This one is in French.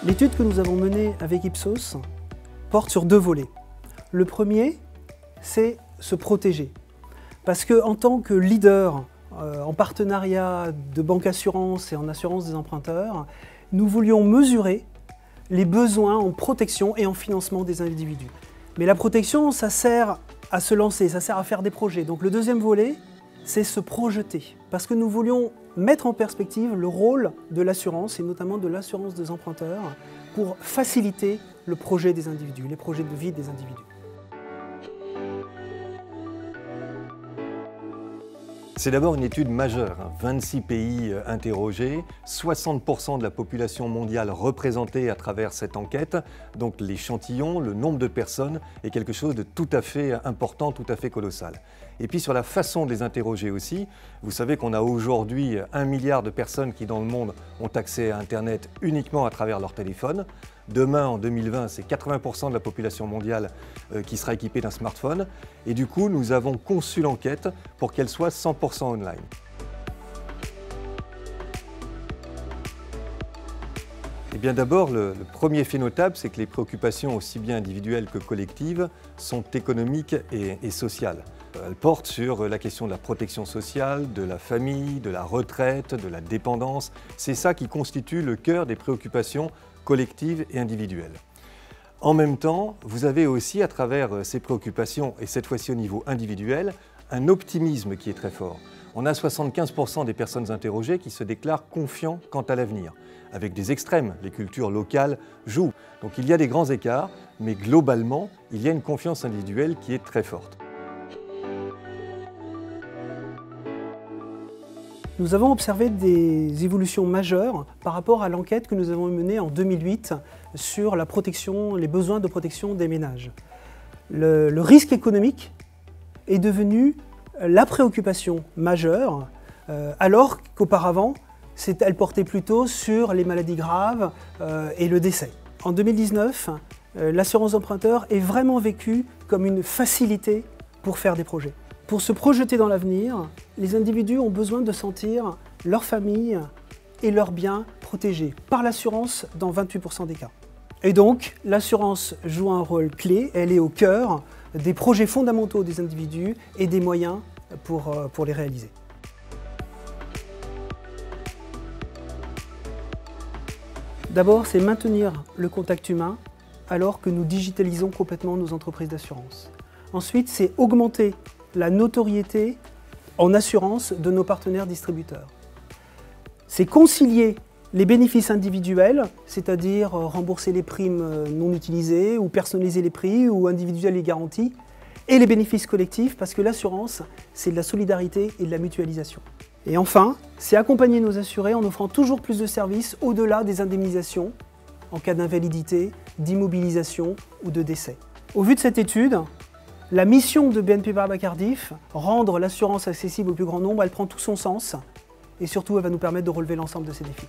L'étude que nous avons menée avec Ipsos porte sur deux volets. Le premier, c'est se protéger. Parce qu'en tant que leader en partenariat de banque assurance et en assurance des emprunteurs, nous voulions mesurer les besoins en protection et en financement des individus. Mais la protection, ça sert à se lancer, ça sert à faire des projets. Donc le deuxième volet, c'est se projeter. Parce que nous voulions mettre en perspective le rôle de l'assurance, et notamment de l'assurance des emprunteurs, pour faciliter le projet des individus, les projets de vie des individus. C'est d'abord une étude majeure, 26 pays interrogés, 60% de la population mondiale représentée à travers cette enquête. Donc l'échantillon, le nombre de personnes est quelque chose de tout à fait important, tout à fait colossal. Et puis sur la façon de les interroger aussi, vous savez qu'on a aujourd'hui 1 milliard de personnes qui dans le monde ont accès à Internet uniquement à travers leur téléphone. Demain, en 2020, c'est 80% de la population mondiale qui sera équipée d'un smartphone. Et du coup, nous avons conçu l'enquête pour qu'elle soit 100% online. Eh bien d'abord, le premier fait notable, c'est que les préoccupations aussi bien individuelles que collectives sont économiques et sociales. Elles portent sur la question de la protection sociale, de la famille, de la retraite, de la dépendance. C'est ça qui constitue le cœur des préoccupations collectives et individuelles. En même temps, vous avez aussi, à travers ces préoccupations, et cette fois-ci au niveau individuel, un optimisme qui est très fort. On a 75% des personnes interrogées qui se déclarent confiants quant à l'avenir. Avec des extrêmes, les cultures locales jouent. Donc il y a des grands écarts, mais globalement, il y a une confiance individuelle qui est très forte. Nous avons observé des évolutions majeures par rapport à l'enquête que nous avons menée en 2008 sur la protection, les besoins de protection des ménages. Le risque économique est devenu la préoccupation majeure, alors qu'auparavant, elle portait plutôt sur les maladies graves et le décès. En 2019, l'assurance emprunteur est vraiment vécue comme une facilité pour faire des projets. Pour se projeter dans l'avenir, les individus ont besoin de sentir leur famille et leurs biens protégés par l'assurance dans 28% des cas. Et donc, l'assurance joue un rôle clé, elle est au cœur des projets fondamentaux des individus et des moyens pour les réaliser. D'abord, c'est maintenir le contact humain alors que nous digitalisons complètement nos entreprises d'assurance. Ensuite, c'est augmenter la notoriété en assurance de nos partenaires distributeurs. C'est concilier les bénéfices individuels, c'est-à-dire rembourser les primes non utilisées ou personnaliser les prix ou individualiser les garanties, et les bénéfices collectifs parce que l'assurance, c'est de la solidarité et de la mutualisation. Et enfin, c'est accompagner nos assurés en offrant toujours plus de services au-delà des indemnisations en cas d'invalidité, d'immobilisation ou de décès. Au vu de cette étude, la mission de BNP Paribas Cardif, rendre l'assurance accessible au plus grand nombre, elle prend tout son sens et surtout elle va nous permettre de relever l'ensemble de ces défis.